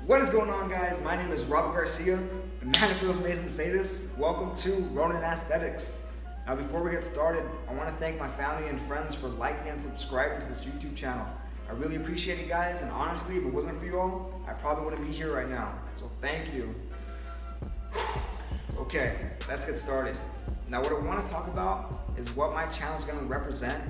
What is going on, guys? My name is Robert Garcia, and man, it feels amazing to say this. Welcome to Ronin Aesthetics. Now, before we get started, I want to thank my family and friends for liking and subscribing to this YouTube channel. I really appreciate it, guys, and honestly, if it wasn't for you all, I probably wouldn't be here right now. So thank you. Okay, let's get started. Now, what I want to talk about is what my channel is going to represent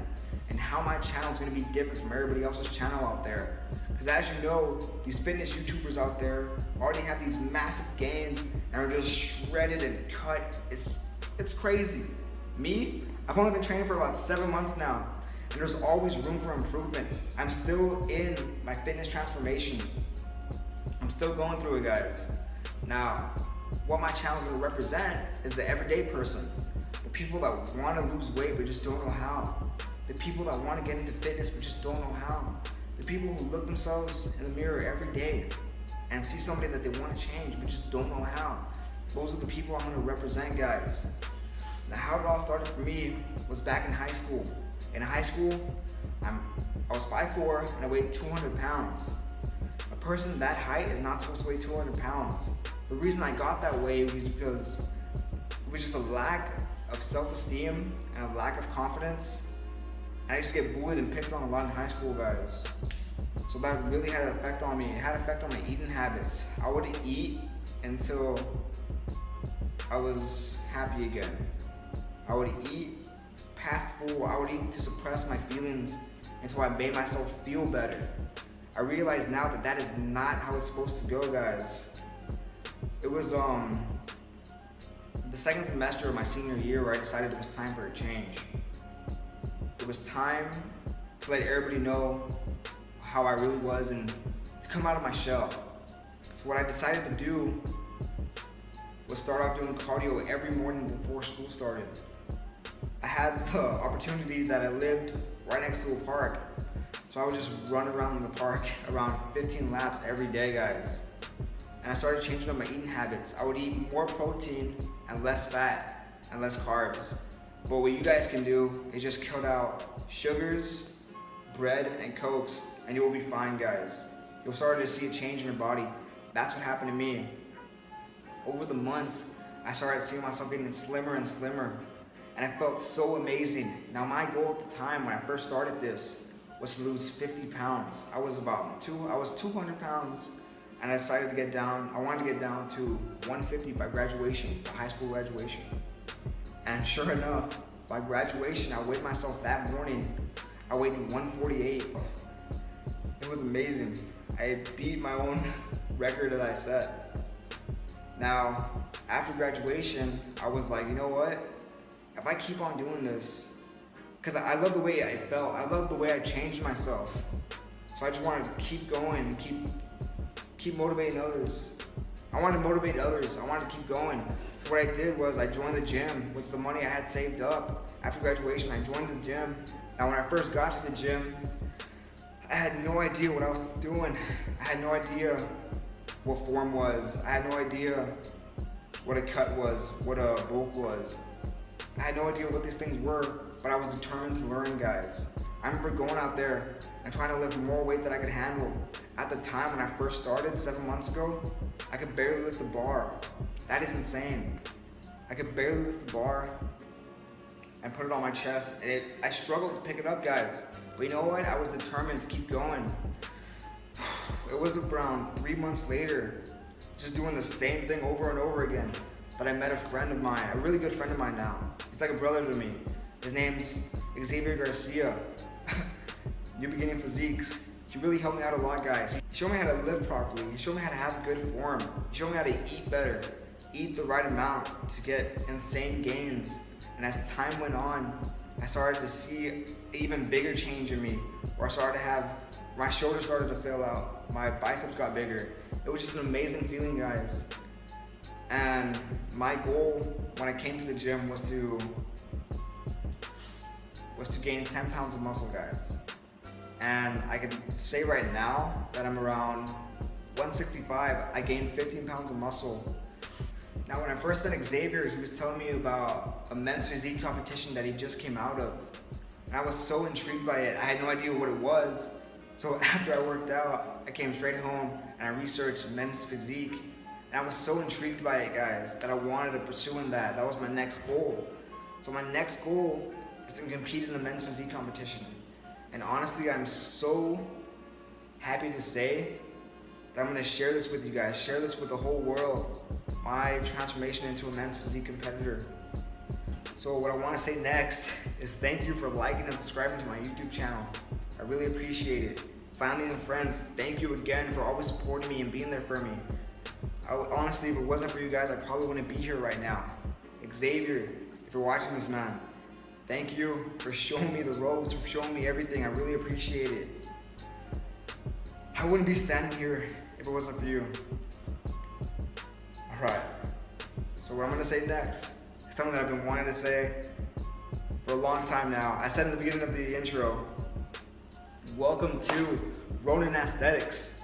and how my channel is going to be different from everybody else's channel out there. Because as you know, these fitness YouTubers out there already have these massive gains and are just shredded and cut. It's crazy. Me, I've only been training for about 7 months now, and there's always room for improvement. I'm still in my fitness transformation. I'm still going through it, guys. Now, what my channel is going to represent is the everyday person. The people that want to lose weight but just don't know how. The people that want to get into fitness but just don't know how. The people who look themselves in the mirror every day and see somebody that they want to change but just don't know how. Those are the people I'm going to represent, guys. Now, how it all started for me was back in high school. In high school, I was 5'4" and I weighed 200 pounds. A person that height is not supposed to weigh 200 pounds. The reason I got that way was because it was just a lack of self-esteem and a lack of confidence. And I used to get bullied and picked on a lot in high school, guys. So that really had an effect on me. It had an effect on my eating habits. I would eat until I was happy again. I would eat past full. I would eat to suppress my feelings until I made myself feel better. I realize now that that is not how it's supposed to go, guys. It was the second semester of my senior year where I decided it was time for a change. It was time to let everybody know how I really was and to come out of my shell. So what I decided to do was start off doing cardio every morning before school started. I had the opportunity that I lived right next to a park, so I would just run around the park around 15 laps every day, guys. And I started changing up my eating habits. I would eat more protein and less fat and less carbs. But what you guys can do is just cut out sugars, bread, and cokes, and you will be fine, guys. You'll start to see a change in your body. That's what happened to me. Over the months, I started seeing myself getting slimmer and slimmer, and I felt so amazing. Now, my goal at the time when I first started this was to lose 50 pounds. I was 200 pounds, and I decided to get down. I wanted to get down to 150 by graduation, by high school graduation. And sure enough, by graduation, I weighed myself that morning. I weighed 148. It was amazing. I beat my own record that I set. Now, after graduation, I was like, you know what? If I keep on doing this, because I love the way I felt, I love the way I changed myself. So I just wanted to keep going and keep motivating others. I wanted to motivate others. I wanted to keep going. So what I did was I joined the gym with the money I had saved up. After graduation, I joined the gym. Now, when I first got to the gym, I had no idea what I was doing. I had no idea what form was. I had no idea what a cut was, what a bulk was. I had no idea what these things were, but I was determined to learn, guys. I remember going out there and trying to lift more weight that I could handle. At the time when I first started 7 months ago, I could barely lift the bar. That is insane. I could barely lift the bar and put it on my chest. I struggled to pick it up, guys. But you know what? I was determined to keep going. It was around 3 months later, just doing the same thing over and over again, that I met a friend of mine, a really good friend of mine now. He's like a brother to me. His name's Xavier Garcia. New Beginning Physiques. He really helped me out a lot, guys. He showed me how to live properly. He showed me how to have good form. He showed me how to eat better, eat the right amount to get insane gains. And as time went on, I started to see an even bigger change in me, where I started to have, my shoulders started to fill out, my biceps got bigger. It was just an amazing feeling, guys. And my goal when I came to the gym was to gain 10 pounds of muscle, guys. And I can say right now that I'm around 165. I gained 15 pounds of muscle. Now, when I first met Xavier, he was telling me about a men's physique competition that he just came out of. And I was so intrigued by it. I had no idea what it was, So after I worked out, I came straight home and I researched men's physique. And I was so intrigued by it, guys, that I wanted to pursue in that. That was my next goal. So my next goal is to compete in the men's physique competition. And honestly, I'm so happy to say that I'm gonna share this with you guys, share this with the whole world, my transformation into a men's physique competitor. So what I wanna say next is thank you for liking and subscribing to my YouTube channel. I really appreciate it. Family and friends, thank you again for always supporting me and being there for me. Honestly, if it wasn't for you guys, I probably wouldn't be here right now. Xavier, if you're watching this, man, thank you for showing me the ropes, for showing me everything. I really appreciate it. I wouldn't be standing here if it wasn't for you. All right, so what I'm gonna say next is something that I've been wanting to say for a long time now. I said in the beginning of the intro, welcome to Ronin Aesthetics.